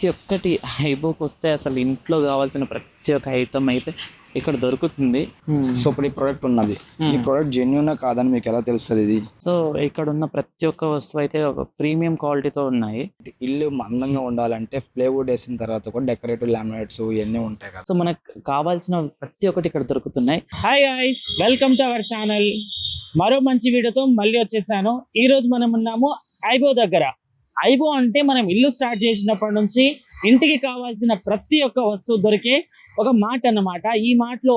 ప్రతి ఒక్కటి ఐబోకి వస్తే అసలు ఇంట్లో కావాల్సిన ప్రతి ఒక్క ఐటమ్ అయితే ఇక్కడ దొరుకుతుంది. సో ఇప్పుడు ఈ ప్రోడక్ట్ ఉన్నది, ఈ ప్రోడక్ట్ జెన్యూన్ కాదని మీకు ఎలా తెలుస్తుంది? ఇది సో ఇక్కడ ఉన్న ప్రతి ఒక్క వస్తువు అయితే ఒక ప్రీమియం క్వాలిటీతో ఉన్నాయి. ఇల్లు అందంగా ఉండాలంటే ప్లేవుడ్ వేసిన తర్వాత కూడా డెకరేటివ్ లామినేట్స్ ఇవన్నీ ఉంటాయి కదా. సో మనకు కావాల్సిన ప్రతి ఒక్కటి ఇక్కడ దొరుకుతున్నాయి. Hi guys, welcome to our channel. మరో మంచి వీడియోతో మళ్ళీ వచ్చేసాను. ఈ రోజు మనం ఉన్నాము ఐబో దగ్గర. ఐబో అంటే మనం ఇల్లు స్టార్ట్ చేసినప్పటి నుంచి ఇంటికి కావాల్సిన ప్రతి ఒక్క వస్తువు దొరికే ఒక మార్ట్ అన్నమాట. ఈ మార్ట్లో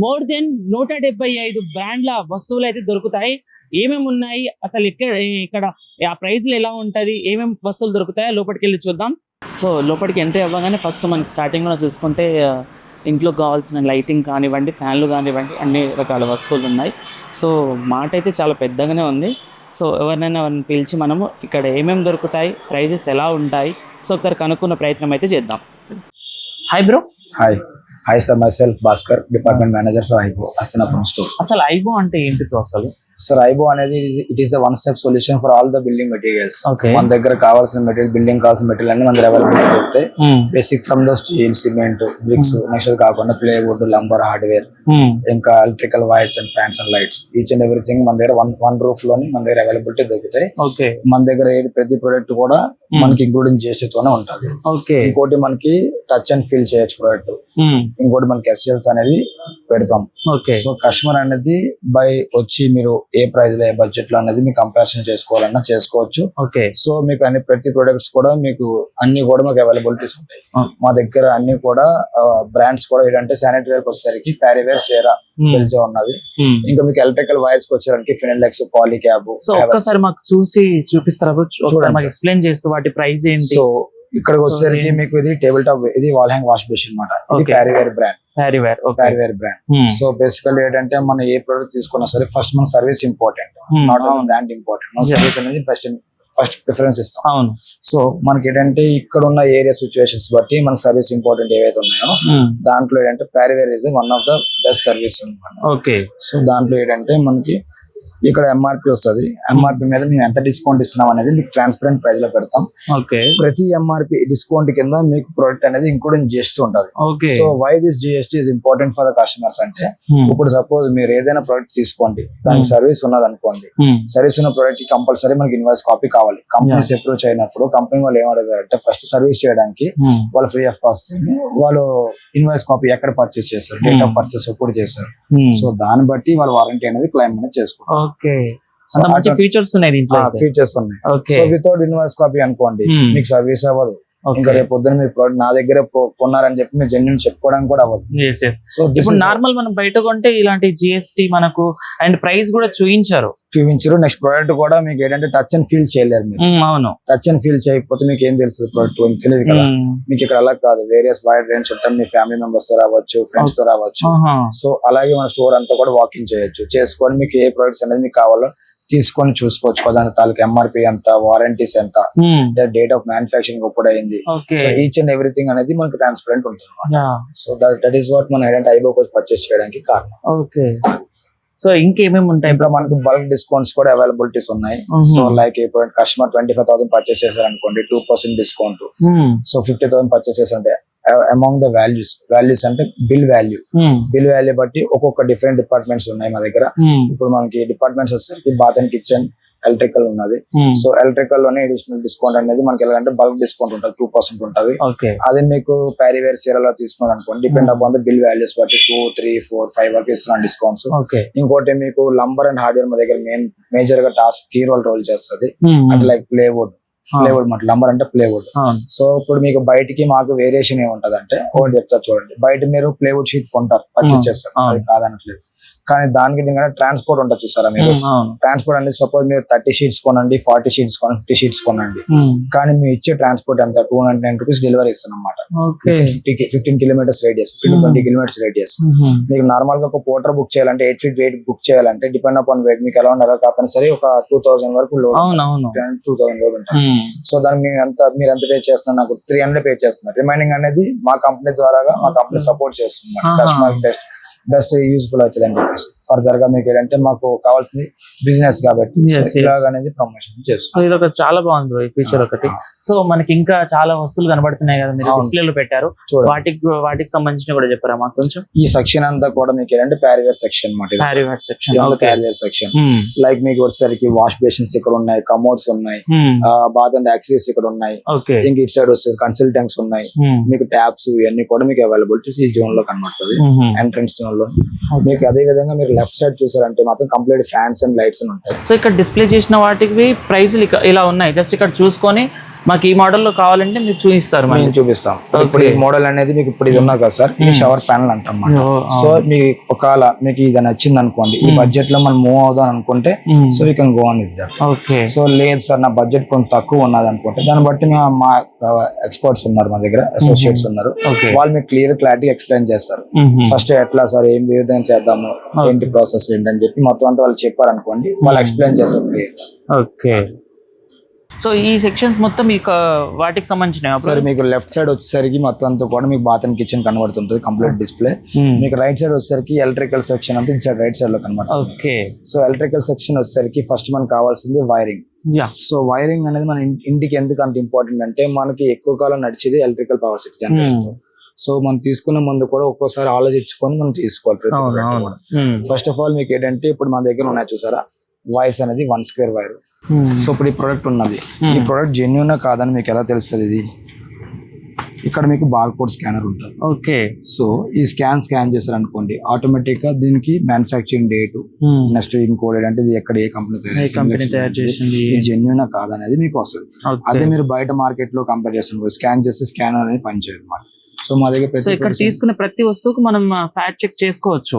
మోర్ దెన్ 175 బ్రాండ్ల వస్తువులు అయితే దొరుకుతాయి. ఏమేమి ఉన్నాయి, అసలు ఇక్కడ ఆ ప్రైస్లు ఎలా ఉంటుంది, ఏమేమి వస్తువులు దొరుకుతాయో లోపలికి వెళ్ళి చూద్దాం. సో లోపలికి ఎంట్రీ అవ్వగానే ఫస్ట్ మనకి స్టార్టింగ్లో చూసుకుంటే ఇంట్లో కావాల్సిన లైటింగ్ కానివ్వండి, ఫ్యాన్లు కానివ్వండి, అన్ని రకాల వస్తువులు ఉన్నాయి. సో మార్ట్ అయితే చాలా పెద్దగానే ఉంది. సో ఎవరినైనా పిలిచి మనము ఇక్కడ ఏమేమి దొరుకుతాయి, ప్రైజెస్ ఎలా ఉంటాయి, సో ఒకసారి కనుక్కున్న ప్రయత్నం అయితే చేద్దాం. Hi bro. Hi sir, my self Bhaskar, department manager for ఐబో అస్తనాపురం స్టోర్. అసలు ఐబో అంటే ఏంటి బ్రో అసలు? సార్ ఐబో అనేది it is the one step solution for all the building materials. Okay. మన దగ్గర కావాల్సిన మెటీరియల్, బిల్డింగ్ కావాల్సిన మెటీరియల్ అన్ని మన దగ్గర అవైలబుల్ దొరుకుతాయి. Basic from the steel, cement, bricks, next కాకుండా ప్లేవుడ్, లంబర్, హార్డ్వేర్, ఇంకా electrical wires and fans and lights, each and everything మన దగ్గర వన్ రూఫ్ లోని మన దగ్గర అవైలబిలిటీ దొరుకుతాయి. మన దగ్గర ప్రతి ప్రొడక్ట్ కూడా మనకి ఇంక్లూడింగ్ చేసేతోనే ఉంటుంది. ఇంకోటి మనకి టచ్ అండ్ ఫీల్ చేయొచ్చు ప్రోడక్ట్. ఇంకోటి మనకి ఎస్ఎల్స్ అనేది పెడతాం. సో కస్టమర్ అనేది బై వచ్చి మీరు ఏ ప్రైస్ లో, ఏ బడ్జెట్ లో అనేది మీకు కంపారిజన్ చేసుకోవాలన్నా చేసుకోవచ్చు. సో మీకు అన్ని ప్రతి ప్రొడక్ట్స్ కూడా మీకు అన్ని కూడా మాకు అవైలబిలిటీస్ ఉంటాయి. మా దగ్గర అన్ని కూడా బ్రాండ్స్ కూడా ఏంటంటే శానిటరీ వేర్ వచ్చేసరికి ప్యారివేర్, సేరా, బెల్జా ఉన్నది. ఇంకా మీకు ఎలక్ట్రికల్ వైర్స్ వచ్చేసరికి ఫినెలెక్స్, పాలీక్యాబ్. సో ఒక్కసారి మాకు చూసి చూపిస్తారా? ఎక్స్ప్లెయిన్ చేస్తూ వాటి ప్రైస్ ఏంటి? సో ఇక్కడికి వచ్చేసరికి మీకు ఇది టేబుల్ టాప్, ఇది వాల్ హ్యాంగ్ వాష్ బేసిన్ అన్నమాట. ఇది Parryware brand. Parryware brand. So basically ఏంటంటే మనం ఏ ప్రొడక్ట్ తీసుకున్నా సరే ఫస్ట్ మన service important, not only brand important. మన సర్వీస్ అనేది ఫస్ట్ ప్రిఫరెన్స్ ఇస్తాం. అవును. సో మనకి ఏంటంటే ఇక్కడ ఉన్న ఏరియా సిచ్యువేషన్స్ బట్టి మన సర్వీస్ ఇంపార్టెంట్ ఏవైతే ఉన్నాయో దాంట్లో ఏంటంటే Parryware is one of the best service అనమాట. సో దాంట్లో ఏంటంటే మనకి ఇక్కడ ఎంఆర్పి వస్తుంది. ఎంఆర్పి మీద మేము ఎంత డిస్కౌంట్ ఇస్తున్నాం అనేది మీకు ట్రాన్స్పరెంట్ ప్రైస్ లో పెడతాం. ప్రతి ఎంఆర్పి డిస్కౌంట్ కింద మీకు ప్రొడక్ట్ అనేది ఇంక్లూడింగ్ జిఎస్టీ ఉంటుంది. So why this GST is important for the customers అంటే, ఇప్పుడు సపోజ్ మీరు ఏదైనా ప్రొడక్ట్ తీసుకోండి, దానికి సర్వీస్ ఉన్నది అనుకోండి, సర్వీస్ ఉన్న ప్రొడక్ట్ కి కంపల్సరీ మనకి ఇన్వాయిస్ కాపీ కావాలి. కంపెనీస్ అప్రోచ్ అయినప్పుడు కంపెనీ వాళ్ళు ఏమడుగుతారంటే ఫస్ట్ సర్వీస్ చేయడానికి వాళ్ళు ఫ్రీ ఆఫ్ కాస్ట్ వాళ్ళు ఇన్వాయిస్ కాపీ ఎక్కడ పర్చేస్ చేస్తారు, డేట్ ఆఫ్ పర్చేస్ ఎప్పుడు చేస్తారు, సో దాన్ని బట్టి వాళ్ళ వారంటీ అనేది క్లెయిమ్ అనేది చేసుకుంటారు. ఫీచర్స్ ఉన్నాయి. సో వితౌట్ ఇన్వాయిస్ కాపీ అనుకోండి మీకు సర్వీస్ అవ్వదు. ఇంకా రేపు పొద్దున మీరు ప్రోడక్ట్ నా దగ్గర కొన్నారని చెప్పి మీరు జెన్యూన్ చెప్పుకోవడానికి కూడా అవ్వదు. సో ఇప్పుడు నార్మల్ మనం బయట కొంటే ఇలాంటి జిఎస్టీ మనకు అండ్ ప్రైస్ కూడా చూపించారు. నెక్స్ట్ ప్రోడక్ట్ కూడా మీకు ఏంటంటే టచ్ అండ్ ఫీల్ చేయలేరు మీరు. అవును. టచ్ అండ్ ఫీల్ చేయకపోతే మీకు ఏం తెలుస్తుంది ప్రోడక్ట్ తెలియదు కదా. మీకు ఇక్కడ అలా కాదు, వేరియస్ వైడ్ రేంజ్ ఉంటాం. మీ ఫ్యామిలీ మెంబర్స్ తో రావచ్చు, ఫ్రెండ్స్ తో రావచ్చు. సో అలాగే మన స్టోర్ అంతా కూడా వాకింగ్ చేయొచ్చు. చేసుకొని మీకు ఏ ప్రొడక్ట్స్ అనేది మీకు కావాలో తీసుకొని చూసుకోవచ్చు. దాని తాలూకు ఎంఆర్పి ఎంత, వారంటీస్ ఎంత, డేట్ ఆఫ్ మ్యానుఫ్యాక్చరింగ్ ఎప్పుడు అయింది, సో ఈచ్ అండ్ ఎవ్రీథింగ్ అనేది మనకు ట్రాన్స్పరెంట్ ఉంటుంది. సో దట్ ఈస్ వాట్ మన ఏంటంటే ఐబో కోసం పర్చేస్ చేయడానికి కారణం. సో ఇంకేమేమి ఉంటాయి? ఇంకా మనకు బల్క్ డిస్కౌంట్స్ కూడా అవైలబిలిటీస్ ఉన్నాయి. సో లైక్ ఇప్పుడు కస్టమర్ 25,000 పర్చేస్ చేశారు అనుకోండి, 2% డిస్కౌంట్. సో 50,000 పర్చేస్ చేస్తుంటే అమాంగ్ ద వాల్యూస్ అంటే బిల్ వాల్యూ బట్టి ఒక్కొక్క డిఫరెంట్ డిపార్ట్మెంట్స్ ఉన్నాయి మా దగ్గర. ఇప్పుడు మనకి డిపార్ట్మెంట్స్ వచ్చేసరికి బాత్ అండ్ కిచెన్, ఎలక్ట్రికల్ ఉన్నది. సో ఎలక్ట్రికల్ లోనే అడిషనల్ డిస్కౌంట్ అనేది మనకి ఎలాగంటే బల్క్ డిస్కౌంట్ ఉంటుంది, 2% ఉంటుంది. అదే మీకు ప్యారివేర్ సీరాలో తీసుకున్నారు అనుకోండి, depend upon the bill values బట్టి 2, 3, 4, 5 వరకు ఇస్తున్నాం డిస్కౌంట్స్. ఇంకోటి మీకు లంబర్ అండ్ హార్డ్వేర్ మా దగ్గర మేజర్ గా టాస్క్ కీ రోల్ చేస్తుంది. అంటే లైక్ ప్లేవుడ్ మాట, లంబర్ అంటే ప్లేవుడ్. సో ఇప్పుడు మీకు బయటికి మాకు వేరియేషన్ ఏముంటది అంటే, ఒకటి చెప్తారు చూడండి, బయట మీరు ప్లేవుడ్ షీట్ కొంటారు, పర్చేస్ చేస్తారు, అది కాదనట్లేదు. కానీ దానికి దీనికంటే ట్రాన్స్పోర్ట్ ఉంటుంది చూసారా మీరు. ట్రాన్స్పోర్ట్ అనేది సపోజ్ మీరు 30 షీట్స్ కొనండి, 40 షీట్స్ కొనండి, 50 షీట్స్ కొనండి, కానీ మీరు ఇచ్చే ట్రాన్స్పోర్ట్ ఎంత 209 రూపీస్ డెలివరీ ఇస్తాం అనమాట. 15 కిలోమీటర్స్ రేడియస్, 20 కిలోమీటర్స్ రేడియస్. మీకు నార్మల్ గా ఒక పోటర్ బుక్ చేయాలంటే 8 feet వెయిట్ బుక్ చేయాలంటే డిపెండ్ అపాన్ వెయిట్ మీకు ఎలా ఉన్నారో కాకపోతే సరే ఒక 2000 వరకు లోడ్, 2000 లోడ్ ఉంటుంది. సో దానికి మీరు ఎంత పే చేస్తున్నారు, నాకు 300 పే చేస్తున్నారు. రిమైనింగ్ అనేది మా కంపెనీ ద్వారా మా కంపెనీ సపోర్ట్ చేస్తుంది. కస్టమర్ బెస్ట్ బెస్ట్ యూస్ఫుల్ అవుతుంది అని చెప్పేసి ఫర్దర్ గా మీకు ఏంటంటే మాకు కావాల్సింది బిజినెస్ కాబట్టి Yes, yes. ఇలాగ అనేది ప్రమోషన్ సో చేస్తాం. ఇది ఒక చాలా బాగుంది బ్రో ఈ ఫీచర్ ఒకటి. సో మనకి ఇంకా చాలా వస్తువులు కనబడుతున్నాయి కదా మీరు అవును. డిస్ప్లేలో పెట్టారు, చూడండి వాటికి సంబంధించి కూడా చెప్పారా మాకు కొంచెం? ఈ సెక్షన్ అంతా కూడా మీకు ఏంటంటే ప్యారివేర్ సెక్షన్ అన్నమాట. హ్యారీవేర్ సెక్షన్. ప్యారివేర్ సెక్షన్ లైక్ మీకు వచ్చేసరికి వాష్ బేసిన్స్ ఇక్కడ ఉన్నాయి, కమోడ్స్ ఉన్నాయి, బాత్ అండ్ యాక్సెసరీస్ ఇక్కడ ఉన్నాయి. ఓకే. ఇంక ఇటు సైడ్ వస్తే కన్సల్టెంట్స్ ఉన్నాయి, మీకు ట్యాబ్స్ ఇవన్నీ కూడా మీకు అవైలబిలిటీస్ ఈ జోన్ లో కనబడుతుంది. ఎంట్రన్స్ జోన్ లో మీకు అదే విధంగా మీరు లెఫ్ట్ సైడ్ చూసారంటే మాత్రం కంప్లీట్ ఫ్యాన్స్ అండ్ లైట్స్ ఉంటాయి. సో ఇక్కడ డిస్ప్లే చేసిన వాటికి ప్రైస్లు ఇలా ఉన్నాయి, జస్ట్ ఇక్కడ చూసుకొని మాకు ఈ మోడల్లో కావాలంటే మీరు చూపిస్తారు. మేము చూపిస్తాం. ఇప్పుడు ఈ మోడల్ అనేది మీకు ఇప్పుడు ఇది ఉన్నా కదా సార్, ఇది షవర్ ప్యానల్ అంటాం. సో మీకు ఒకవేళ మీకు ఇది నచ్చింది అనుకోండి, ఈ బడ్జెట్ లో మనం మూవ్ అవుదాం అనుకుంటే so we can go on with that. Okay. So లేదు సార్ నా బడ్జెట్ కొంచెం తక్కువ ఉన్నది అనుకుంటే దాన్ని బట్టి మా ఎక్స్పర్ట్స్ ఉన్నారు, మా దగ్గర అసోసియేట్స్ ఉన్నారు, వాళ్ళు మీకు క్లారిటీ ఎక్స్ప్లెయిన్ చేస్తారు. ఫస్ట్ ఎట్లా సార్ ఏం విధంగా చేద్దాము, ఏంటి ప్రాసెస్ ఏంటని చెప్పి మొత్తం అంతా వాళ్ళు చెప్పారు అనుకోండి, వాళ్ళు ఎక్స్ప్లెయిన్ చేస్తారు క్లియర్. ఓకే. సో ఈ సెక్షన్స్ మొత్తం మీకు వాటికి సంబంధించిన సార్ మీకు లెఫ్ట్ సైడ్ వచ్చేసరికి మొత్తం అంతా కూడా మీకు బాత్ అండ్ కిచెన్ కనబడుతుంటుంది కంప్లీట్ డిస్ప్లే. మీకు రైట్ సైడ్ వచ్చేసరికి ఎలక్ట్రికల్ సెక్షన్ అంతా ఇటు రైట్ సైడ్ లో కనబడుతుంది. ఓకే. సో ఎలక్ట్రికల్ సెక్షన్ వచ్చేసరికి ఫస్ట్ మనకు కావాల్సింది వైరింగ్. సో వైరింగ్ అనేది మన ఇంటికి ఎందుకు అంత ఇంపార్టెంట్ అంటే మనకి ఎక్కువ కాలం నడిచేది electrical power six generation. So మనం తీసుకున్న ముందు కూడా ఒక్కోసారి ఆలోచించుకొని మనం తీసుకోవాలి ప్రతి ఒక్కటి కూడా. ఫస్ట్ ఆఫ్ ఆల్ మీకు ఏంటంటే ఇప్పుడు మన దగ్గర ఉన్నాయి చూసారా వైర్స్ అనేది 1 స్క్వేర్ వైర్. సో ఇప్పుడు ఈ ప్రొడక్ట్ ఉన్నది, ఈ ప్రొడక్ట్ జెన్యూన్ కాదని మీకు ఎలా తెలుస్తుంది? ఇది ఇక్కడ మీకు బార్ కోడ్ స్కానర్ ఉంటుంది. ఓకే. సో ఈ స్కాన్ చేశారు అనుకోండి, ఆటోమేటిక్ గా దీనికి మ్యానుఫ్యాక్చరింగ్ డేట్ నెక్స్ట్ ఇంకోడ్ అంటే ఇది ఎక్కడ ఏ కంపెనీ తయారు చేసింది, ఇది జెన్యూన్ కాదనేది మీకు వస్తుంది. అదే మీరు బయట మార్కెట్ లో కంపేర్ చేస్తున్నారు, స్కాన్ చేస్తే స్కానర్ అనేది పనిచేయదు అన్నమాట. సో మా దగ్గర ఇక్కడ తీసుకునే ప్రతి వస్తువుకు మనం ఫ్యాక్ట్ చెక్ చేసుకోవచ్చు,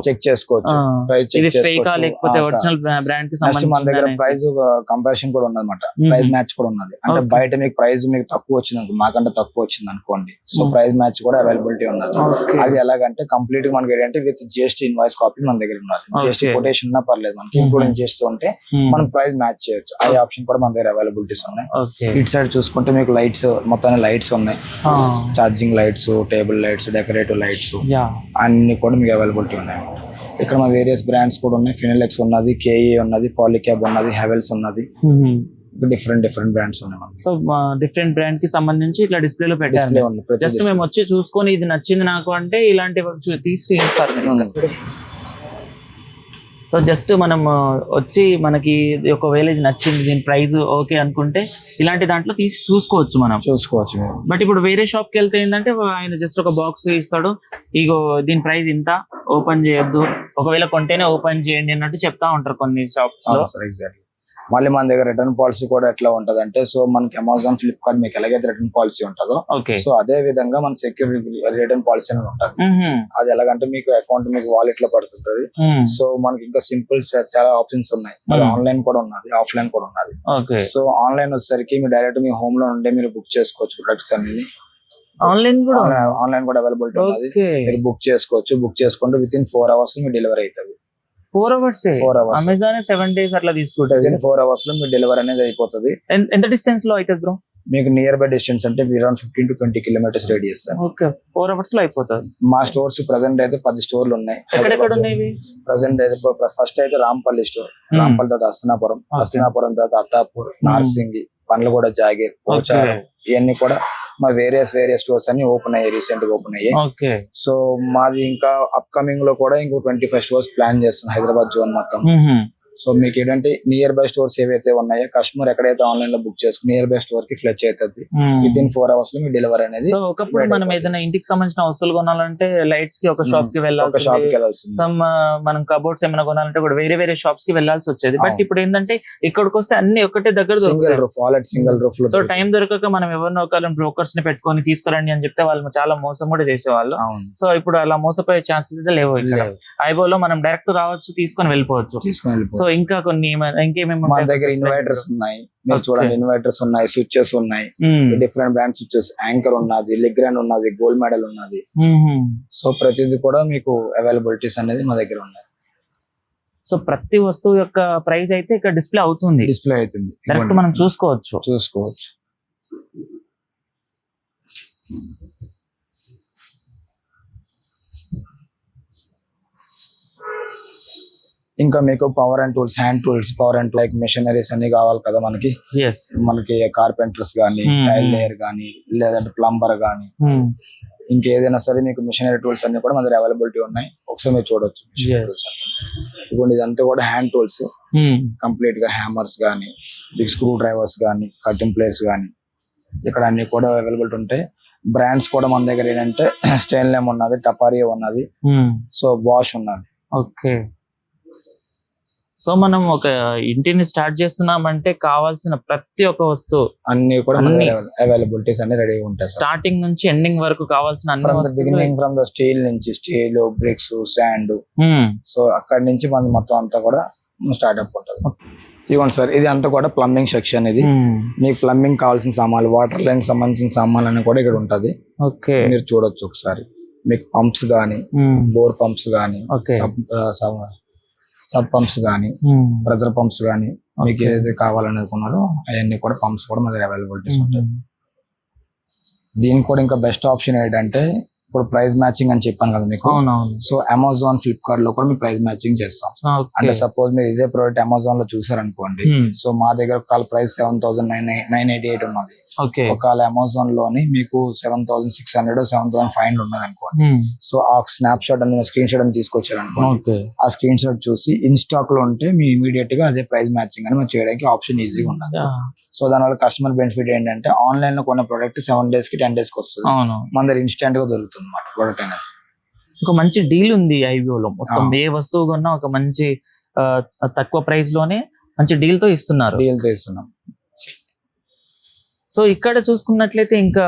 ప్రైస్ ఇది ఫేకా లేకపోతే ఒరిజినల్ బ్రాండ్ కి సంబంధించి. మన దగ్గర ప్రైస్ కంపారిజన్ కూడా ఉన్నదన్నమాట, ప్రైస్ మ్యాచ్ కూడా ఉన్నది. అంటే బయట మీకు ప్రైస్ మీకు తక్కువ వచ్చింది మాకంటే తక్కువ వచ్చింది అనుకోండి, సో ప్రైస్ మ్యాచ్ కూడా అవైలబిలిటీ ఉన్నది. అది ఎలాగంటే కంప్లీట్ గా మనకి ఏంటంటే విత్ జిఎస్టీ ఇన్వాయిస్ కాపీ మన దగ్గర ఉండాలి. జిఎస్టీ కొటేషన్ ఉన్నా పర్లేదు, మనకి ఇంక్లూడింగ్ చేస్తుంటే మనం ప్రైస్ మ్యాచ్ చేయొచ్చు. ఆ ఆప్షన్ కూడా మన దగ్గర అవైలబిలిటీస్ ఉన్నాయి. ఇటు సైడ్ చూసుకుంటే మీకు లైట్స్ మొత్తాన్ని లైట్స్ ఉన్నాయి, charging lights, table lights, decorative lights అన్ని కూడా మీకు అవైలబిలిటీ ఉన్నాయి. ఇక్కడ మా వేరియస్ బ్రాండ్స్ కూడా ఉన్నాయి, ఫినెలెక్స్ ఉన్నది, కేఈ ఉన్నది, పాలిక్యాబ్ ఉన్నది, హెవెల్స్ ఉన్నది, డిఫరెంట్ బ్రాండ్స్ ఉన్నాయి. సో డిఫరెంట్ బ్రాండ్ కి సంబంధించి ఇట్లా డిస్ప్లే లో పెట్టారు. జస్ట్ మేము వచ్చి చూసుకొని ఇది నచ్చింది నాకు అంటే ఇలాంటివి తీసి ఇస్తారు. సో జస్ట్ మనం వచ్చి మనకి ఒకవేళ ఇది నచ్చింది, దీని ప్రైస్ ఓకే అనుకుంటే ఇలాంటి దాంట్లో తీసి చూసుకోవచ్చు చూసుకోవచ్చు. బట్ ఇప్పుడు వేరే షాప్ కి వెళ్తే ఏంటంటే ఆయన జస్ట్ ఒక బాక్స్ ఇస్తాడు, ఇగో దీని ప్రైస్ ఇంత, ఓపెన్ చేయొద్దు, ఒకవేళ కొంటేనే ఓపెన్ చేయండి అన్నట్టు చెప్తా ఉంటారు కొన్ని షాప్స్ లో. ఎగ్జాక్ట్లీ. మళ్ళీ మన దగ్గర రిటర్న్ పాలసీ కూడా ఎట్లా ఉంటది అంటే, సో మనకి అమెజాన్, ఫ్లిప్కార్ట్ మీకు ఎలాగైతే రిటర్న్ పాలసీ ఉంటుందో, సో అదే విధంగా మన సెక్యూర్ రిటర్న్ పాలసీ అనేది ఉంటుంది. అది ఎలాగంటే మీకు అకౌంట్ మీకు వాలెట్ లో పడుతుంటది. సో మనకి ఇంకా సింపుల్ చాలా ఆప్షన్స్ ఉన్నాయి, ఆన్లైన్ కూడా ఉన్నది, ఆఫ్లైన్ కూడా ఉన్నది. సో ఆన్లైన్ వచ్చేసరికి మీరు డైరెక్ట్ మీ హోమ్ లో ఉండే మీరు బుక్ చేసుకోవచ్చు ప్రొడక్ట్స్ అన్ని. ఆన్లైన్ కూడా అవైలబిలిటీ ఉన్నది, మీరు బుక్ చేసుకోవచ్చు. బుక్ చేసుకుంటే with in 4 hours me delivery అవుతుంది. 4 hours. అమెజాన్ 7 days అట్లా తీసుకుంటుంది. 4 hours లో మీ డెలివరీ అనేది అయిపోతుంది. ఎంత డిస్టెన్స్ లో అవుతుంది బ్రో? మీకు నియర్ బై డిస్టెన్స్ అంటే around 15 to 20 kilometers radius. Okay. 4 hours లో అయిపోతుంది. మా స్టోర్స్ ప్రెసెంట్ అయితే 10 స్టోర్లు ఉన్నాయి. ఎక్కడ ఉన్నాయి ప్రెసెంట్ అయితే? ఫస్ట్ అయితే రాంపల్లి స్టోర్, రాంపల్లి తర్వాత హస్తనాపురం తర్వాత అత్తాపూర్, నార్సింగి, పండ్లగూడ, జాగీర్, పోచారం, ఇవన్నీ కూడా మా వేరియస్ స్టోర్స్ అన్ని ఓపెన్ అయ్యాయి, రీసెంట్ గా ఓపెన్ అయ్యాయి. సో మాది ఇంకా అప్కమింగ్ లో కూడా ఇంకో 25 స్టోర్స్ ప్లాన్ చేస్తున్నాం హైదరాబాద్ జోన్ మొత్తం. సో మీకు ఏంటంటే నియర్ బై స్టోర్స్ ఏవైతే ఉన్నాయో, కస్టమర్ ఎక్కడైతే ఆన్లైన్ లో బుక్ చేసుకుని నియర్ బై స్టోర్ కి ఫ్లెచ్ అవుతుంది. విత్ ఇన్ 4 hours లో మీ డెలివరీ అనేది. సో ఒకప్పుడు మనం ఏదైనా ఇంటికి సంబంధించిన వస్తువులు కొనాలంటే లైట్స్ కి ఒక షాప్ కి వెళ్ళాల్సి, మనం కబోర్డ్స్ ఏమైనా కొనాలంటే కూడా వేరే షాప్స్ కి వెళ్ళాల్సి వచ్చేది. బట్ ఇప్పుడు ఏంటంటే ఇక్కడికి వస్తే అన్ని ఒకటే దగ్గర సింగిల్ రూఫ్ లో. సో టైం దొరకక మనం ఎవరినో ఒకళ్ళని బ్రోకర్స్ ని పెట్టుకొని తీసుకురండి అని చెప్తే వాళ్ళు చాలా మోసం కూడా చేసేవాళ్ళు. సో ఇప్పుడు అలా మోసపోయే ఛాన్సెస్ అయితే లేవు. ఇక్కడ ఐబోలో మనం డైరెక్ట్ రావచ్చు, తీసుకొని వెళ్ళిపోవచ్చు. సో ఇంకా కొన్ని ఇంకేమేమి మన దగ్గర ఇన్వర్టర్స్ ఉన్నాయి, మీరు చూడండి ఇన్వర్టర్స్ ఉన్నాయి, స్విచెస్ ఉన్నాయి, డిఫరెంట్ బ్రాండ్ స్విచెస్, యాంకర్ ఉన్నది, లెగ్రాండ్ ఉన్నది, గోల్డ్ మెడల్ ఉన్నది. సో ప్రతిదీ కూడా మీకు అవైలబిలిటీస్ అనేది మా దగ్గర ఉన్నాయి. సో ప్రతి వస్తువు యొక్క ప్రైస్ అయితే ఇక్కడ డిస్ప్లే అవుతుంది, డైరెక్ట్ మనం చూసుకోవచ్చు. ఇంకా మీకు power and tools, hand tools, power and like machineries అన్ని కావాలి కదా మనకి. ఎస్. మనకి కార్పెంటర్స్ కానీ, టైల్ లేయర్ కానీ, లేదంటే ప్లంబర్ కానీ, ఇంకేదైనా సరే మీకు మిషనరీ టూల్స్ అన్ని కూడా మన దగ్గర అవైలబిలిటీ ఉన్నాయి. ఒకసారి మీరు చూడొచ్చు. ఇప్పుడు ఇదంతా కూడా హ్యాండ్ టూల్స్, కంప్లీట్ గా హ్యామర్స్ కానీ, బిగ్ స్క్రూ డ్రైవర్స్ కానీ, కటింగ్ ప్లేట్స్ కానీ ఇక్కడ అన్ని కూడా అవైలబిలిటీ ఉంటాయి. బ్రాండ్స్ కూడా మన దగ్గర ఏంటంటే స్టెయిన్లెమ్ ఉన్నది, టపారియా ఉన్నది, సో బాష్ ఉన్నది. ఓకే. సో మనం ఒక ఇంటిని స్టార్ట్ చేస్తున్నామంటే కావాల్సిన ప్రతి ఒక్క వస్తువు అన్ని కూడా అవైలబిలిటీస్ అన్ని రెడీగా ఉంటాయి. స్టార్టింగ్ నుంచి ఎండింగ్ వరకు కావాల్సిన బిగినింగ్ ఫ్రమ్ ద స్టీల్ నుంచి, స్టీల్, బ్రిక్స్, శాండ్, సో అక్కడి నుంచి మన మొత్తం అంతా కూడా స్టార్ట్అప్ ఉంటుంది. ఇవ్వండి సార్, ఇది అంతా కూడా ప్లంబింగ్ సెక్షన్. ఇది మీకు ప్లంబింగ్ కావాల్సిన సామాన్లు, వాటర్ లైన్ సంబంధించిన సామాన్లు అన్ని కూడా ఇక్కడ ఉంటది. మీరు చూడొచ్చు ఒకసారి. మీకు పంప్స్ గానీ, బోర్ పంప్స్ గానీ, సబ్ పంప్స్ గానీ, ప్రెజర్ పంప్స్ గానీ, మీకు ఏదైతే కావాలనుకున్నారో అవన్నీ కూడా పంప్స్ కూడా మన దగ్గర అవైలబిలిటీస్ ఉంటాయి. దీనికి కూడా ఇంకా బెస్ట్ ఆప్షన్ ఏంటంటే ఇప్పుడు ప్రైస్ మ్యాచింగ్ అని చెప్పాను కదా మీకు. సో అమెజాన్, ఫ్లిప్కార్ట్ లో కూడా మేము ప్రైస్ మ్యాచింగ్ చేస్తాం. అంటే సపోజ్ మీరు ఇదే ప్రోడక్ట్ అమెజాన్ లో చూసారనుకోండి, సో మా దగ్గర ఒకవేళ ప్రైస్ 7,988 ఉన్నది, ఒకవేళ అమెజాన్ లోని మీకు 7,600, 7,500 ఉన్నది అనుకోండి. సో ఆ స్నాప్ షాట్ అని స్క్రీన్ షాట్ అని తీసుకొచ్చారు అనుకోండి, ఆ స్క్రీన్ షాట్ చూసి ఇన్ స్టాక్ లో ఉంటే మీ ఇమీడియట్ గా అదే ప్రైస్ మ్యాచింగ్ అని మనం చేయడానికి ఆప్షన్ ఈజీగా ఉన్నది. సో దానివల్ల కస్టమర్ బెనిఫిట్ ఏంటంటే ఆన్లైన్ లో కొన్న ప్రోడక్ట్ 7 days కి 10 days కి వస్తుంది, మన దగ్గర ఇన్స్టెంట్ గా దొరుకుతుంది అన్నమాట ప్రోడక్ట్ అనేది. ఒక మంచి డీల్ ఉంది ఐబిఓలో. మొత్తం ఏ వస్తువు కొన్నా ఒక మంచి తక్కువ ప్రైస్ లోనే మంచి డీల్ తో ఇస్తున్నారు. సో ఇక్కడ చూసుకున్నట్లయితే ఇంకా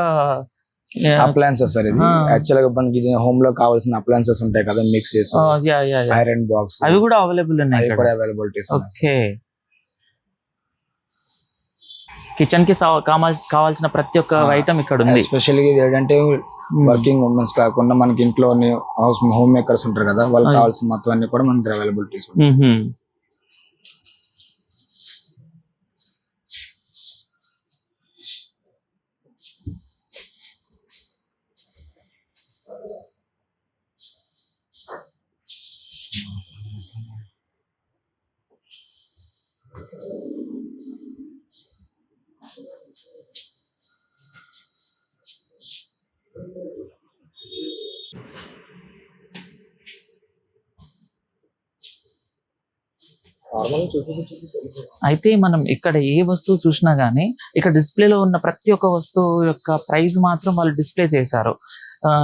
అప్లయన్సెస్ సార్. ఇది యాక్చువల్ గా మనకి హోమ్ లో కావాల్సిన అప్లయన్సెస్ ఉంటాయి కదా, మిక్సీస్, ఐరన్ బాక్స్, అవి కూడా అవైలబుల్ ఉన్నాయి. అవైలబిలిటీస్. ఓకే. కిచెన్ కి కావాల్సిన ప్రతి ఒక్క ఐటమ్ ఇక్కడ ఉంది. ఎస్పెషల్లీ ఏంటంటే వర్కింగ్ ఉమెన్స్ కాకుండా మనకి ఇంట్లో హోమ్ మేకర్స్ ఉంటారు కదా, వాళ్ళకి కావాల్సిన మొత్తం అన్ని కూడా మన అవైలబిలిటీస్ ఉంటాయి. అయితే మనం ఇక్కడ ఏ వస్తువు చూసినా గానీ ఇక్కడ డిస్ప్లేలో ఉన్న ప్రతి ఒక్క వస్తువు యొక్క ప్రైస్ మాత్రం వాళ్ళు డిస్ప్లే చేశారు.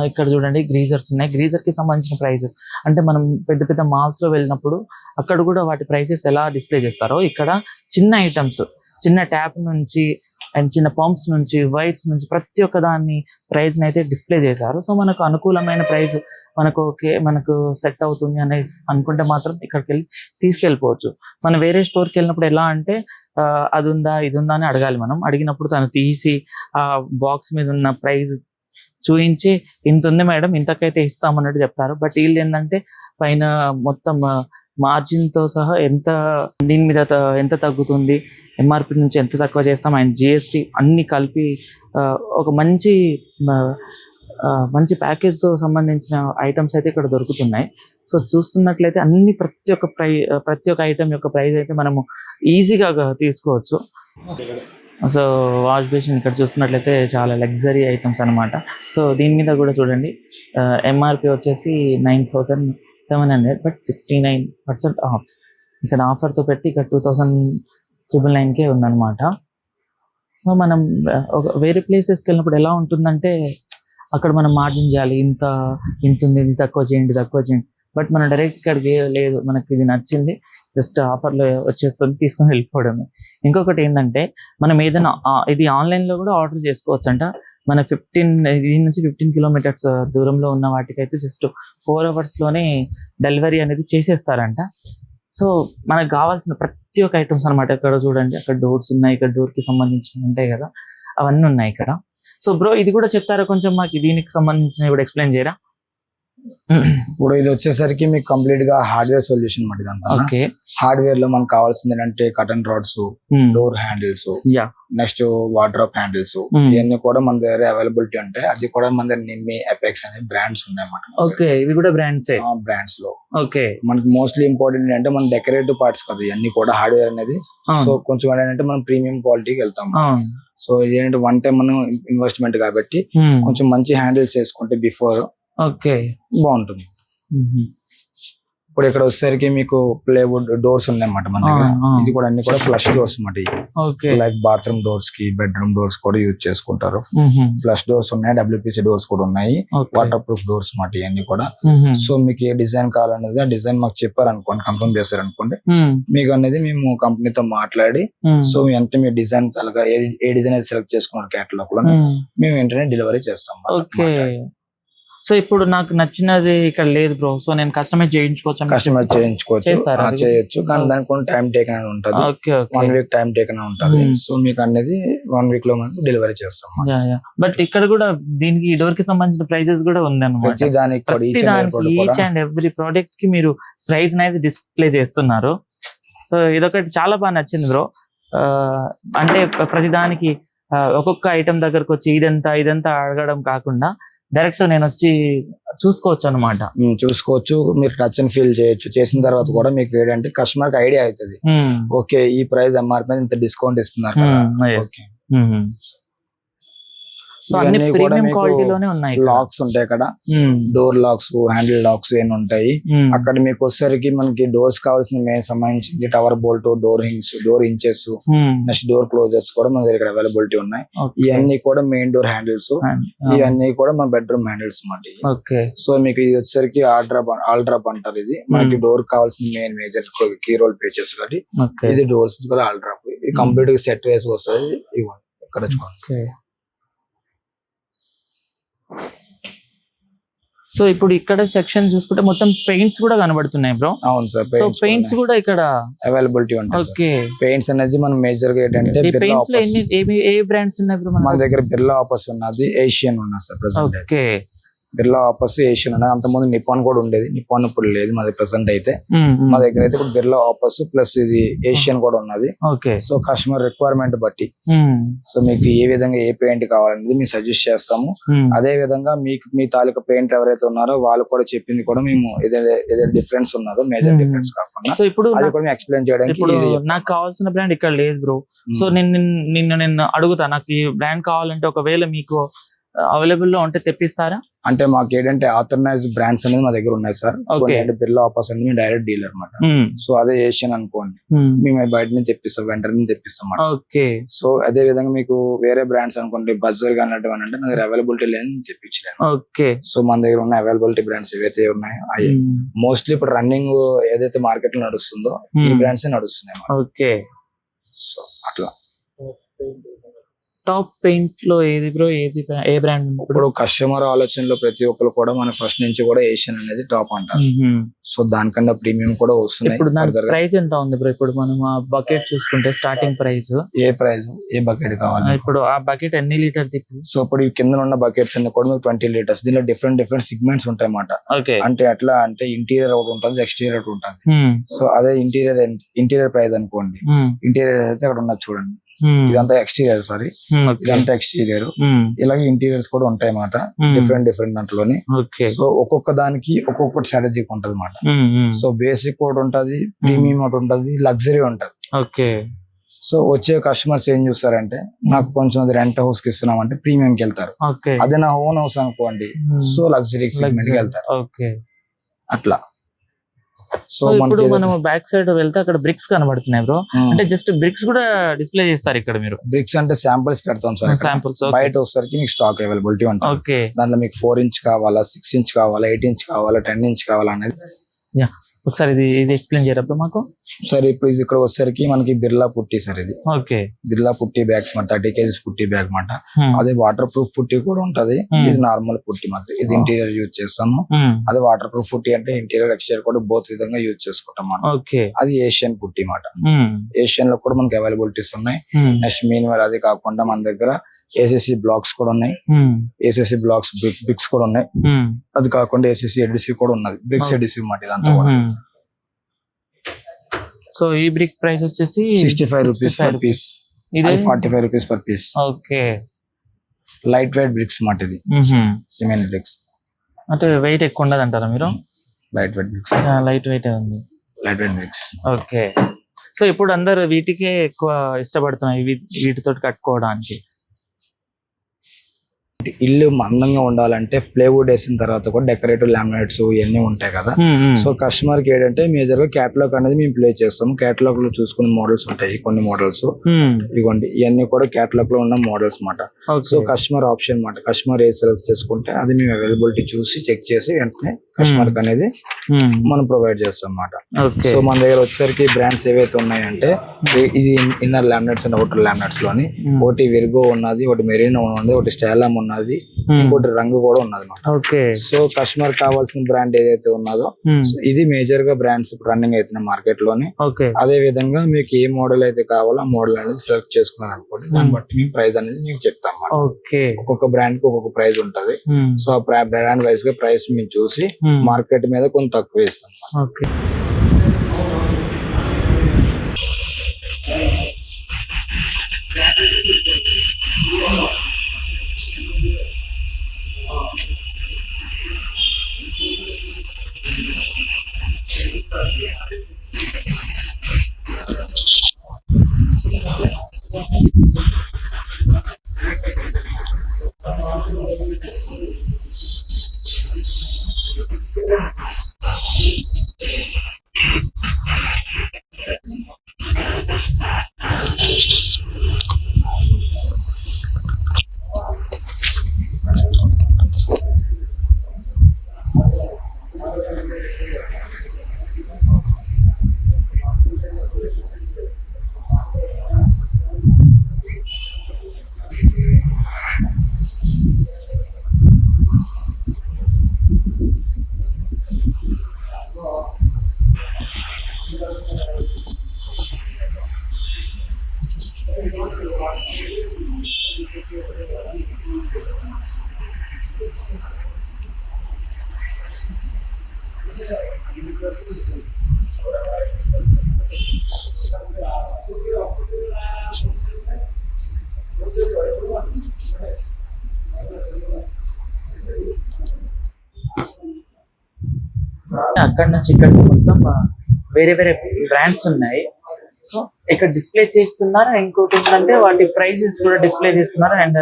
ఇక్కడ చూడండి గ్రీజర్స్ ఉన్నాయి. గ్రీజర్ కి సంబంధించిన ప్రైసెస్ అంటే మనం పెద్ద పెద్ద మాల్స్ లో వెళ్ళినప్పుడు అక్కడ కూడా వాటి ప్రైసెస్ ఎలా డిస్ప్లే చేస్తారో ఇక్కడ చిన్న ఐటమ్స్, చిన్న ట్యాప్ నుంచి అండ్ చిన్న పంప్స్ నుంచి, వైట్స్ నుంచి ప్రతి ఒక్క దాన్ని ప్రైస్ అయితే డిస్ప్లే చేశారు. సో మనకు అనుకూలమైన ప్రైస్ మనకు సెట్ అవుతుంది అనేసి అనుకుంటే మాత్రం ఇక్కడికి వెళ్ళి తీసుకెళ్ళిపోవచ్చు. మనం వేరే స్టోర్కి వెళ్ళినప్పుడు ఎలా అంటే అది ఉందా ఇది ఉందా అని అడగాలి. మనం అడిగినప్పుడు తను తీసి ఆ బాక్స్ మీద ఉన్న ప్రైస్ చూపించి ఇంత ఉంది మేడం, ఇంతకైతే ఇస్తామన్నట్టు చెప్తారు. బట్ వీళ్ళు ఏంటంటే పైన మొత్తం మార్జిన్ తో సహా ఎంత దీని మీద ఎంత తగ్గుతుంది, ఎంఆర్పి నుంచి ఎంత తక్కువ చేస్తాం అండ్ జిఎస్టి అన్ని కలిపి ఒక మంచి ప్యాకేజ్ తో సంబంధించిన ఐటమ్స్ అయితే ఇక్కడ దొరుకుతున్నాయి. సో చూస్తున్నట్లయితే అన్ని ప్రతి ఒక్క ఐటమ్ యొక్క ప్రైస్ అయితే మనము ఈజీగా తీసుకోవచ్చు. సో వాష్ బేసిన్ ఇక్కడ చూస్తున్నట్లయితే చాలా లగ్జరీ ఐటమ్స్ అనమాట. సో దీని మీద కూడా చూడండి ఎంఆర్పి వచ్చేసి 9,700 బట్ 69% ఆఫ్. ఇక్కడ ఆఫర్తో పెట్టి ఇక్కడ 2,999కే ఉందన్నమాట. సో మనం వేరే ప్లేసెస్కి వెళ్ళినప్పుడు ఎలా ఉంటుందంటే అక్కడ మనం మార్జిన్ చేయాలి, ఇంత ఉంది, ఇది తక్కువ చేయండి. బట్ మనం డైరెక్ట్ ఇక్కడికి లేదు, మనకి ఇది నచ్చింది జస్ట్ ఆఫర్లో వచ్చేస్తుంది తీసుకొని వెళ్ళిపోవడమే. ఇంకొకటి ఏంటంటే మనం ఏదైనా ఇది ఆన్లైన్లో కూడా ఆర్డర్ చేసుకోవచ్చు అంట. మన 15 kilometers దూరంలో ఉన్న వాటికైతే జస్ట్ 4 hours డెలివరీ అనేది చేసేస్తారంట. సో మనకు కావాల్సిన ప్రతి ఒక్క ఐటమ్స్ అనమాట. ఇక్కడ చూడండి, అక్కడ డోర్స్ ఉన్నాయి, ఇక్కడ డోర్కి సంబంధించి ఉంటాయి కదా, అవన్నీ ఉన్నాయి ఇక్కడ. సో బ్రో ఇది కూడా చెప్తారా కొంచెం మాకు, దీనికి సంబంధించిన కూడా ఎక్స్ప్లెయిన్ చేయరా? ఇప్పుడు ఇది వచ్చేసరికి మీకు కంప్లీట్ గా హార్డ్వేర్ సొల్యూషన్ మాట ఇదంతా. ఓకే. హార్డ్వేర్ లో మనకు కావాల్సింది ఏంటంటే curtain rods, door handles, yeah. Next wardrobe handles, ఇవన్నీ కూడా మన దగ్గర అవైలబిలిటీ ఉంటాయి. అది కూడా మన దగ్గర నిమ్మి, ఎపెక్స్ అనే బ్రాండ్స్ ఉన్నాయి అన్నమాట. ఓకే, ఇవి కూడా బ్రాండ్స్. బ్రాండ్స్ లో ఓకే. మనకి మోస్ట్లీ ఇంపార్టెంట్ అంటే మన డెకరేటివ్ పార్ట్స్ కదా ఇవన్నీ కూడా హార్డ్వేర్ అనేది. సో కొంచెం ఏంటంటే మనం ప్రీమియం క్వాలిటీకి వెళ్తాం. సో ఇదేంటంటే వన్ టైం మనం ఇన్వెస్ట్మెంట్ కాబట్టి కొంచెం మంచి హ్యాండిల్స్ వేసుకుంటే బిఫోర్ ఓకే బాగుంటుంది. ఇప్పుడు ఇక్కడ వచ్చేసరికి మీకు ప్లేవుడ్ డోర్స్ ఉన్నాయన్నమాట మన దగ్గర. ఇది కూడా అన్ని కూడా ఫ్లష్ డోర్స్ అన్నమాట. లైక్ బాత్రూమ్ డోర్స్ కి, బెడ్రూమ్ డోర్స్ కూడా యూజ్ చేసుకుంటారు. ఫ్లష్ డోర్స్ ఉన్నాయి, WPC డోర్స్ కూడా ఉన్నాయి, వాటర్ ప్రూఫ్ డోర్స్ అన్నమాట ఇవన్నీ కూడా. సో మీకు ఏ డిజైన్ కావాలనేది ఆ డిజైన్ మాకు చెప్పారు అనుకోండి, కన్ఫర్మ్ చేశారు అనుకోండి, మీకు అనేది మేము కంపెనీతో మాట్లాడి సో అంటే మీ డిజైన్ తలగా ఏ డిజైన్ అయితే సెలెక్ట్ చేసుకున్నారు క్యాటలాగ్ లో మేము వెంటనే డెలివరీ చేస్తాం. సో ఇప్పుడు నాకు నచ్చినది ఇక్కడ లేదు బ్రో, సో నేను కస్టమైజ్ చేయించుకోవచ్చు. కస్టమైజ్ చేయొచ్చు, కానీ దానికి కొన్ని టైం టేకన్ అని ఉంటుంది. 1 వీక్ టైం టేకన్ ఉంటుంది. సో మీకు అనేది 1 వీక్ లో మనం డెలివరీ చేస్తాం. బట్ ఇక్కడ కూడా దీనికి డోర్ కి సంబంధించిన ప్రైజెస్ కూడా ఉంది అన్నమాట. ఈచ్ అండ్ ఎవ్రీ ప్రోడక్ట్ కి మీరు ప్రైస్ అనేది డిస్ప్లే చేస్తున్నారు. సో ఇదొకటి చాలా బాగా నచ్చింది బ్రో. అంటే ప్రతిదానికి ఒక్కొక్క ఐటమ్ దగ్గరకు వచ్చి ఇదంతా అడగడం కాకుండా డైరెక్ట్ నేను వచ్చి చూసుకోవచ్చు అనమాట. చూసుకోవచ్చు, మీరు టచ్ అండ్ ఫీల్ చేయొచ్చు. చేసిన తర్వాత కూడా మీకు ఏంటంటే కస్టమర్ కి ఐడియా అవుతుంది, ఓకే ఈ ప్రైస్ MRP ఇంత డిస్కౌంట్ ఇస్తున్నారు. లాక్స్ ఉంటాయి అక్కడ, డోర్ లాక్స్, హ్యాండిల్ లాక్స్ ఏమి ఉంటాయి అక్కడ. మీకు వచ్చేసరికి మనకి డోర్స్ కావాల్సిన మెయిన్ సంబంధించి tower bolt, door hinges, door inches, next door closers కూడా మన దగ్గర అవైలబిలిటీ ఉన్నాయి. ఇవన్నీ కూడా మెయిన్ డోర్ హ్యాండిల్స్, ఇవన్నీ కూడా మన బెడ్రూమ్ హ్యాండిల్స్ అన్నమాట. సో మీకు ఇది వచ్చేసరికి ఆల్డ్రాప్ అంటారు. ఇది మనకి డోర్ కావాల్సిన మెయిన్ మేజర్ కీ రోల్ పేచెస్ కాబట్టి ఇది డోర్స్ కూడా ఆల్డ్రాప్. ఇది కంప్లీట్ గా సెట్ వేసి వస్తుంది. ఇవ్వండి ఇక్కడ సో ఇప్పుడు ఇక్కడ సెక్షన్ చూసుకుంటే మొత్తం పెయింట్స్ కూడా కనబడుతున్నాయి బ్రో. అవును సార్, సో పెయింట్స్ కూడా ఇక్కడ అవైలబిలిటీ ఉంటాయి. ఓకే. పెయింట్స్ అనేది మనం మేజర్ గా ఏంటంటే పెయింట్స్ లో ఏ బ్రాండ్స్ ఉన్నాయి బ్రో? మన దగ్గర బిర్లా ఆపస్ ఉన్నది, ఏషియన్ ఉన్నది sir present. Okay. Birla Opus, Asian ఉన్నది. అంతకుముందు నిప్పాన్ కూడా ఉండేది, నిప్పాన్ ఇప్పుడు లేదు మా దగ్గర ప్రెసెంట్ అయితే. మా దగ్గర అయితే ఇప్పుడు బిర్లా ఆపస్ ప్లస్ ఇది ఏషియన్ కూడా ఉన్నది. సో కస్టమర్ రిక్వైర్మెంట్ బట్టి సో మీకు ఏ విధంగా ఏ పెయింట్ కావాలనేది మేము సజెస్ట్ చేస్తాము. అదే విధంగా మీకు మీ తాలూకా పెయింట్ ఎవరైతే ఉన్నారో వాళ్ళు కూడా చెప్పింది కూడా మేము ఏదైతే డిఫరెన్స్ ఉన్నదో మేజర్ డిఫరెన్స్ కాకుండా సో ఇప్పుడు అది కూడా మేము ఎక్స్ప్లెయిన్ చేయడానికి. నాకు కావాల్సిన బ్రాండ్ ఇక్కడ లేదు బ్రో. సో నేను అడుగుతా, నాకు ఈ బ్రాండ్ కావాలంటే ఒకవేళ మీకు అవైలబుల్ లో ఉంటే తెప్పిస్తారా? అంటే మాకు ఏంటంటే ఆథరైజ్ బ్రాండ్స్ అనేది మా దగ్గర ఉన్నాయి సార్. బిర్లా ఆపస్ అనేది డైరెక్ట్ డీలర్ అనమాట. సో అదే ఏషియన్ అనుకోండి, మేము బయట నుంచి తెప్పిస్తాం, వెంటర్ నుంచి తెప్పిస్తాం. సో అదే విధంగా మీకు వేరే బ్రాండ్స్ అనుకోండి, బజర్ కానీ అంటే నా దగ్గర అవైలబిలిటీ లేని తెప్పించలేను. సో మన దగ్గర ఉన్న అవైలబిలిటీ బ్రాండ్స్ ఏవైతే ఉన్నాయో అవి మోస్ట్లీ ఇప్పుడు రన్నింగ్ ఏదైతే మార్కెట్ లో నడుస్తుందో ఈ బ్రాండ్స్ నడుస్తున్నాయి. సో అట్లా టాప్ పెయింట్ లో ఏది బ్రో, ఏ బ్రాండ్? ఇప్పుడు కస్టమర్ ఆలోచనలో ప్రతి ఒక్కరు కూడా మన ఫస్ట్ నుంచి కూడా ఏషియన్ అనేది టాప్ అంటారు. సో దానికన్నా ప్రీమియం కూడా వస్తున్నాయి. ఇప్పుడు ప్రైస్ ఎంత ఉంది బ్రో? ఇప్పుడు మనం ఆ బకెట్ చూసుకుంటే స్టార్టింగ్ ప్రైస్ ఏ బకెట్ కావాలి? ఇప్పుడు ఆ బకెట్ ఎన్ని లీటర్? సో ఇప్పుడు ఈ కింద ఉన్న బకెట్స్ అన్ని కూడా 20 లీటర్స్. దీనిలో డిఫరెంట్ సిగ్మెంట్స్ ఉంటాయి అన్నమాట. అంటే ఎట్లా అంటే ఇంటీరియర్ ఒకటి ఉంటుంది, ఎక్స్టీరియర్ ఒకటి ఉంటుంది. సో అదే ఇంటీరియర్ ప్రైస్ అనుకోండి, ఇంటీరియర్ అయితే అక్కడ ఉన్నది చూడండి, ఇదంతా ఎక్స్టీరియర్, సారీ ఇదంతా ఎక్స్టీరియర్. ఇలాగే ఇంటీరియర్స్ కూడా ఉంటాయి అన్నమాట, డిఫరెంట్ దాంట్లోని. సో ఒక్కొక్క దానికి ఒక్కొక్కటి స్ట్రాటజీ ఉంటది అన్నమాట. సో బేసిక్ ఒకటి ఉంటది, ప్రీమియం ఒకటి ఉంటది, లగ్జరీ ఉంటది. సో వచ్చే కస్టమర్స్ ఏం చూస్తారంటే నాకు కొంచెం అది రెంట్ హౌస్ కి ఇస్తున్నాం అంటే ప్రీమియం కి వెళ్తారు. అదే నా ఓన్ హౌస్ అనుకోండి, సో లగ్జరీ సెగ్మెంట్ కి వెళ్తారు. అట్లా. సో ఇప్పుడు మనం బ్యాక్ సైడ్ వెళ్తే అక్కడ బ్రిక్స్ కనబడుతున్నాయి బ్రో. అంటే జస్ట్ బ్రిక్స్ కూడా డిస్ప్లే చేస్తారు ఇక్కడ మీరు? బ్రిక్స్ అంటే శాంపిల్స్ పెడతాం సార్. శాంపిల్స్ బయట వచ్చేసరికి మీకు స్టాక్ అవైలబిలిటీ ఉంటుంది. దాంట్లో మీకు 4 ఇంచ్ కావాలా, 6 ఇంచ్ కావాలా, 8 ఇంచ్ కావాలా, 10 ఇంచ్ కావాలా అనేది. ఒకసారి ఇది ఎక్స్ప్లెయిన్ చేయరా మాకు? సార్ ఇప్పుడు ఇక్కడ వచ్చేసరికి మనకి బిర్లా పుట్టి సార్, ఇది బిర్లా పుట్టి బ్యాగ్స్ 30 kgs పుట్టి బ్యాగ్ మాట. అదే వాటర్ ప్రూఫ్ పుట్టి కూడా ఉంటది, ఇది నార్మల్ పుట్టి మాత్రం. ఇది ఇంటీరియర్ యూజ్ చేస్తాము. అదే వాటర్ ప్రూఫ్ పుట్టి అంటే ఇంటీరియర్ ఎక్స్టీరియర్ కూడా బోత్ విధంగా యూజ్ చేసుకుంటాం మనం. అది ఏషియన్ పుట్టి మాట. ఏషియన్ లో కూడా మనకి అవైలబిలిటీస్ ఉన్నాయి. నెక్స్ట్ మీన్ అది కాకుండా మన దగ్గర ఏసీసీ బ్లాక్స్ కూడా ఉన్నాయి. ఏసీసీ బ్లాక్స్ బ్రిక్స్ కూడా ఉన్నాయి. అది కాకుండా ఏసీసీ ఎడిసి కూడా ఉన్నది. బ్రిక్స్ ఎడిసి మాట ఇదంతా కూడా. సో ఈ బ్రిక్ ప్రైస్ వచ్చేసి 65 రూపీస్ పర్ పీస్. ఇది 45 rupees per piece. Okay. Light weight bricks మాట ఇది. సిమెంట్ బ్రిక్స్ అంటే వెయిట్ ఎక్కువ ఉండదు అంటారా మీరు? Light weight bricks. Light weight ఉంది. Light weight bricks. Okay. So ఇప్పుడు అందరు వీటికే ఎక్కువ ఇష్టపడుతున్నాయి వీటితో కట్టుకోవడానికి. ఇల్లు అందంగా ఉండాలంటే ప్లేవుడ్ వేసిన తర్వాత కూడా డెకరేటివ్ లామినేట్స్ ఇవన్నీ ఉంటాయి కదా. సో కస్టమర్ కి ఏంటంటే మేజర్ గా క్యాటలాగ్ అనేది మేము ప్లే చేస్తాం. క్యాటలాగ్ లో చూసుకునే మోడల్స్ ఉంటాయి కొన్ని మోడల్స్. ఇవ్వండి ఇవన్నీ కూడా క్యాటలాగ్ లో ఉన్న మోడల్స్ మాట. సో కస్టమర్ ఆప్షన్ మాట. కస్టమర్ ఏ సెలెక్ట్ చేసుకుంటే అది మేము అవైలబిలిటీ చూసి చెక్ చేసి వెంటనే కస్టమర్ కి అనేది మనం ప్రొవైడ్ చేస్తాం అన్నమాట. సో మన దగ్గర వచ్చేసరికి బ్రాండ్స్ ఏవైతే ఉన్నాయంటే ఇది inner laminates and outer laminates లోని ఒకటి విర్గో ఉన్నది, ఒకటి మెరీనో ఉన్నది, ఒకటి స్టాలం ఉన్నది, ఇంకోటి రంగు కూడా ఉన్నది అన్నమాట. సో కస్టమర్ కావాల్సిన బ్రాండ్ ఏదైతే ఉన్నదో ఇది మేజర్ గా బ్రాండ్స్ రన్నింగ్ అవుతున్నాయి మార్కెట్ లోని. అదే విధంగా మీకు ఏ మోడల్ అయితే కావాలో ఆ మోడల్ అనేది సెలెక్ట్ చేసుకున్నారు అనుకోండి, దాన్ని బట్టి మేము ప్రైస్ అనేది మీకు చెప్తాం. ఒక్కొక్క బ్రాండ్ కి ఒక్కొక్క ప్రైస్ ఉంటది. సో ఆ బ్రాండ్ వైజ్ గా ప్రైస్ మేము చూసి మార్కెట్ మీద కొంత తక్కువ ఇస్తాం. అక్కడ నుంచి ఇక్కడ మొత్తం వేరే వేరే బ్రాండ్స్ ఉన్నాయి. సో ఇక్కడ డిస్ప్లే చేస్తున్నారు. ఇంకోటి ఏంటంటే వాటి ప్రైజెస్ కూడా డిస్ప్లే చేస్తున్నారు. అండ్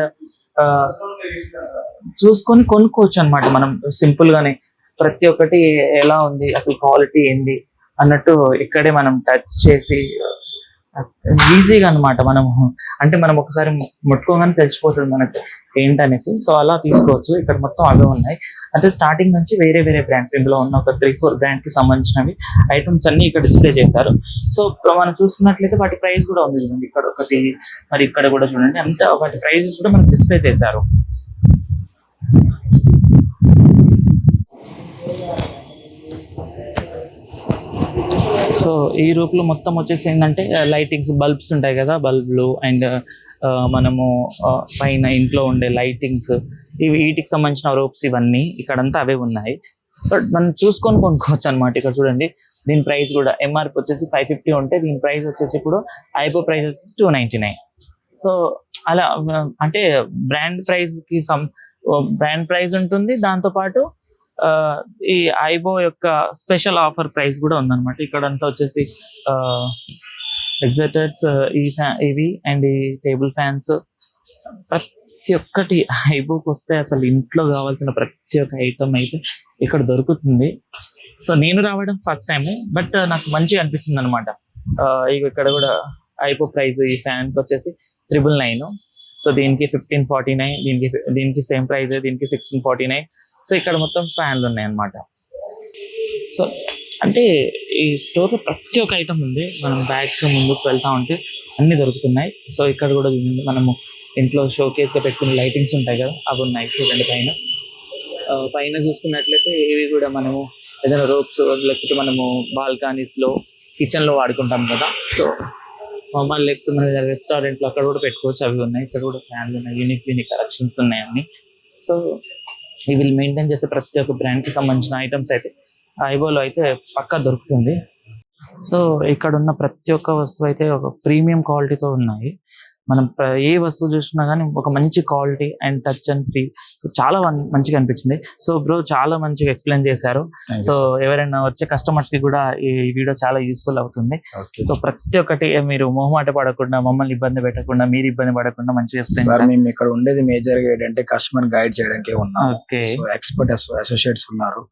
చూసుకొని కొనుక్కోవచ్చు అనమాట. మనం సింపుల్ గానే ప్రతి ఒక్కటి ఎలా ఉంది, అసలు క్వాలిటీ ఏంది అన్నట్టు ఇక్కడే మనం టచ్ చేసి ఈజీగా అనమాట. మనం ఒకసారి ముట్టుకోగానే తెలిసిపోతుంది మనకు ఏంటనేసి. సో అలా తీసుకోవచ్చు. ఇక్కడ మొత్తం అవే ఉన్నాయి. అంటే స్టార్టింగ్ నుంచి వేరే వేరే బ్రాండ్స్, ఇందులో ఉన్న ఒక 3-4 బ్రాండ్ కి సంబంధించినవి ఐటమ్స్ అన్ని ఇక్కడ డిస్ప్లే చేశారు. సో మనం చూసుకున్నట్లయితే వాటి ప్రైస్ కూడా ఉంది చూడండి. ఇక్కడ ఒకటి, మరి ఇక్కడ కూడా చూడండి. అంతా వాటి ప్రైజెస్ కూడా మనకు డిస్ప్లే చేశారు. సో ఈ రూపులో మొత్తం వచ్చేసి ఏంటంటే లైటింగ్స్, బల్బ్స్ ఉంటాయి కదా, బల్బులు అండ్ మనము పైన ఇంట్లో ఉండే లైటింగ్స్, వీటికి సంబంధించిన రోప్స్ ఇవన్నీ ఇక్కడంతా అవే ఉన్నాయి. బట్ మనం చూసుకొని కొనుక్కోవచ్చు అనమాట. ఇక్కడ చూడండి, దీని ప్రైస్ కూడా ఎంఆర్పి వచ్చేసి 550 ఉంటే దీని ప్రైస్ వచ్చేసి ఇప్పుడు ఐబో ప్రైస్ వచ్చేసి 299. సో అలా అంటే బ్రాండ్ ప్రైస్ ఉంటుంది. దాంతోపాటు ఈ ఐబో యొక్క స్పెషల్ ఆఫర్ ప్రైస్ కూడా ఉందన్నమాట. ఇక్కడంతా వచ్చేసి ఎగ్జైటర్స్, ఇవి అండ్ ఈ టేబుల్ ఫ్యాన్స్, ప్రతి ఒక్కటి ఐబోకి వస్తే అసలు ఇంట్లో కావాల్సిన ప్రతి ఒక్క ఐటమ్ అయితే ఇక్కడ దొరుకుతుంది. సో నేను రావడం ఫస్ట్ టైం, బట్ నాకు మంచిగా అనిపించింది అనమాట. ఇక్కడ కూడా ఐబో ప్రైస్ ఈ ఫ్యాన్కి వచ్చేసి 999. సో దీనికి 1549, దీనికి సేమ్ ప్రైస్, దీనికి 1649. సో ఇక్కడ మొత్తం ఫ్యాన్లు ఉన్నాయి అన్నమాట. సో అంటే ఈ స్టోర్లో ప్రతి ఒక్క ఐటమ్ ఉంది. మనం బ్యాక్ ముందుకు వెళ్తా ఉంటే అన్ని దొరుకుతున్నాయి. సో ఇక్కడ కూడా చూడండి, మనము ఇంట్లో షోకేస్గా పెట్టుకునే లైటింగ్స్ ఉంటాయి కదా, అవి ఉన్నాయి చూడండి. పైన చూసుకున్నట్లయితే ఇవి కూడా మనము ఏదైనా రోప్స్, లేకపోతే మనము బాల్కనీస్లో, కిచెన్లో వాడుకుంటాం కదా. సో మళ్ళీ లేకపోతే రెస్టారెంట్లో అక్కడ కూడా పెట్టుకోవచ్చు, అవి ఉన్నాయి. ఇక్కడ కూడా ఫ్యాన్లు ఉన్నాయి, యూనిక్ కలెక్షన్స్ ఉన్నాయి అన్ని. సో ఈ వీళ్ళు మెయింటైన్ చేసే ప్రతి ఒక్క బ్రాండ్కి సంబంధించిన ఐటమ్స్ అయితే ఐబోలో అయితే పక్కా దొరుకుతుంది. సో ఇక్కడ ఉన్న ప్రతి ఒక్క వస్తువు అయితే ఒక ప్రీమియం క్వాలిటీతో ఉన్నాయి. మనం ఏ వస్తువు చూసినా కానీ ఒక మంచి quality and touch and free. So చాలా మంచిగా అనిపించింది. సో బ్రో చాలా మంచిగా ఎక్స్ప్లెయిన్ చేశారు. సో ఎవరైనా వచ్చే కస్టమర్స్ కి కూడా ఈ వీడియో చాలా యూస్ఫుల్ అవుతుంది. సో ప్రతి ఒక్కటి మీరు మొహమాట పడకుండా, మమ్మల్ని ఇబ్బంది పెట్టకుండా, మీరు ఇబ్బంది పడకుండా మంచిగా ఎక్స్ప్లెయిన్ చేశారు. మేము ఇక్కడ ఉండేది మేజర్ గా ఏంటంటే కస్టమర్ గైడ్ చేయడానికి ఉన్నాం. ఎక్స్పర్ట్ అసోసియేట్స్ ఉన్నారు.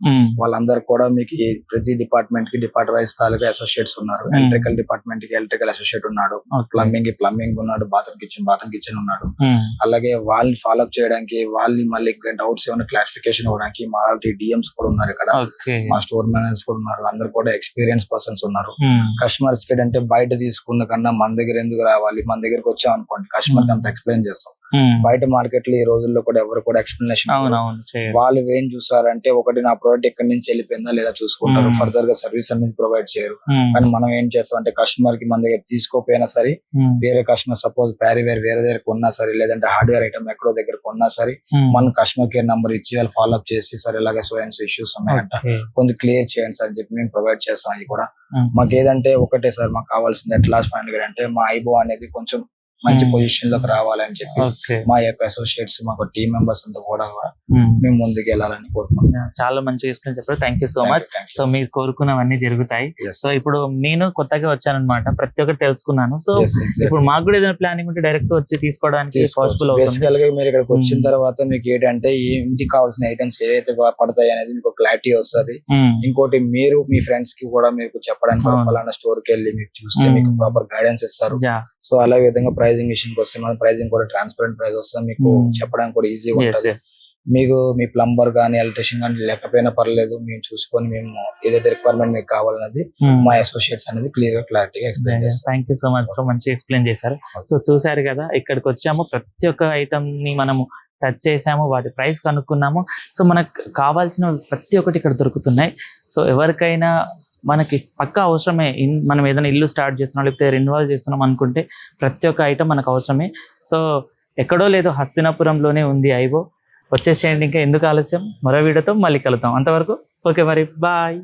వాళ్ళందరూ కూడా మీకు ప్రతి డిపార్ట్మెంట్ కి డిపార్ట్మెంట్ వైజ్ తాలూకా అసోసియేట్స్ ఉన్నారు. ఎలక్ట్రికల్ డిపార్ట్మెంట్ కి ఎలక్ట్రికల్ అసోసియేట్ ఉన్నాడు, ప్లంబింగ్ ఉన్నాడు, బాత్రూమ్ కిచెన్ ఉన్నాడు. అలాగే వాళ్ళని ఫాలో అప్ చేయడానికి, వాళ్ళని మళ్ళీ డౌట్స్ ఏమైనా క్లారిఫికేషన్ ఇవ్వడానికి మా డిఎంస్ కూడా ఉన్నారు ఇక్కడ. మా స్టోర్ మేనేజర్స్ కూడా ఉన్నారు. అందరు కూడా ఎక్స్పీరియన్స్ పర్సన్స్ ఉన్నారు. కస్టమర్స్ కి అంటే బయట తీసుకున్న కన్నా మన దగ్గర ఎందుకు రావాలి, మన దగ్గరకు వచ్చాం అనుకోండి కస్టమర్ కి అంత ఎక్స్ప్లెయిన్ చేస్తాం. బయట మార్కెట్ లో ఈ రోజుల్లో కూడా ఎవరు కూడా ఎక్స్ప్లెనేషన్ వాళ్ళు ఏం చూసారంటే ఒకటి నా ప్రోడక్ట్ ఎక్కడి నుంచి వెళ్ళిపోయిందా లేదా చూసుకుంటారు. ఫర్దర్ గా సర్వీస్ అనేది ప్రొవైడ్ చేయరు. కానీ మనం ఏం చేస్తాం అంటే కస్టమర్ కి మన దగ్గర తీసుకోపోయినా సరే, వేరే కస్టమర్ సపోజ్ ప్యారీవేర్ వేరే దగ్గర కొన్నా సరే, లేదంటే హార్డ్వేర్ ఐటమ్ ఎక్కడో దగ్గర కొన్నా సరే, మన కస్టమర్ కేర్ నంబర్ ఇచ్చి వాళ్ళు ఫాలో అప్ చేసి సరే ఇలాగే సో అండ్ సో ఇష్యూస్ ఉన్నాయంట కొంచెం క్లియర్ చేయండి సార్ అని చెప్పి మేము ప్రొవైడ్ చేస్తాం. అది కూడా మాకు ఏదంటే ఒకటే సార్, మాకు కావాల్సింది అట్ లాస్ట్ ఫైనల్ అంటే మా ఐబో అనేది కొంచెం మంచి పొజిషన్ లోకి రావాలని చెప్పి మా యొక్క అసోసియేట్స్, మాకు టీమ్ మెంబర్స్ అంతా కూడా మేము ముందుకు వెళ్ళాలని కోరుకుంటున్నాం. చాలా మంచిగా ఎక్స్ప్లెయిన్ చెప్పారు. Thank you so much. So మీరు కోరుకున్నవన్నీ జరుగుతాయి. సో ఇప్పుడు నేను కొత్తగా వచ్చానన్నమాట, ప్రతి ఒక్కటి తెలుసుకున్నాను. సో ఇప్పుడు మాకు కూడా ఏదైనా ప్లానింగ్ ఉంటే డైరెక్ట్ వచ్చి తీసుకోవడానికి పాసిబుల్ అవుతుంది. బేసికల్ గా మీరు ఇక్కడికి వచ్చిన తర్వాత మీకు ఏంటంటే ఇంటికి కావాల్సిన ఐటమ్స్ ఏవైతే పడతాయి అనేది మీకు క్లారిటీ వస్తుంది. ఇంకోటి మీరు మీ ఫ్రెండ్స్ కి కూడా మీకు చెప్పడానికి పలానా స్టోర్ కి వెళ్ళి మీకు చూస్తే మీకు ప్రాపర్ గైడెన్స్ ఇస్తారు. సో అలా విధంగా ప్రైజింగ్ విషయానికి వస్తే మన ప్రైజింగ్ కూడా ట్రాన్స్పరెంట్ ప్రైస్ వస్తుంది. మీకు చెప్పడానికి కూడా ఈజీగా ఉంటుంది. మీకు మీ ప్లంబర్ గానీ ఎలక్ట్రీషియన్ గానీ లేకపోయినా పర్లేదు, మేము చూసుకొని మేము ఏదైతే రిక్వైర్మెంట్ మీకు కావాలన్నది మా అసోసియేట్స్ అనేది క్లియర్ గా క్లారిటీగా ఎక్స్ప్లెయిన్ చేస్తారు. థ్యాంక్ యూ సో మచ్, మంచిగా ఎక్స్ప్లెయిన్ చేశారు. సో చూసారు కదా, ఇక్కడికి వచ్చాము, ప్రతి ఒక్క ఐటమ్ ని మనము టచ్ చేసాము, వాటి ప్రైస్ కనుక్కున్నాము. సో మనకు కావాల్సిన ప్రతి ఒక్కటి ఇక్కడ దొరుకుతున్నాయి. సో ఎవరికైనా మనకి పక్కా అవసరమే, మనం ఏదైనా ఇల్లు స్టార్ట్ చేస్తున్నాం లేకపోతే రెన్యువల్ చేస్తున్నాం అనుకుంటే ప్రతి ఒక్క ఐటమ్ మనకు అవసరమే. సో ఎక్కడో లేదు, హస్తినాపురంలోనే ఉంది ఐబో. వచ్చేసేయండి, ఇంకా ఎందుకు ఆలస్యం, మరో వీడియోతో మళ్ళీ కలుద్దాం. అంతవరకు ఓకే మరి, బాయ్.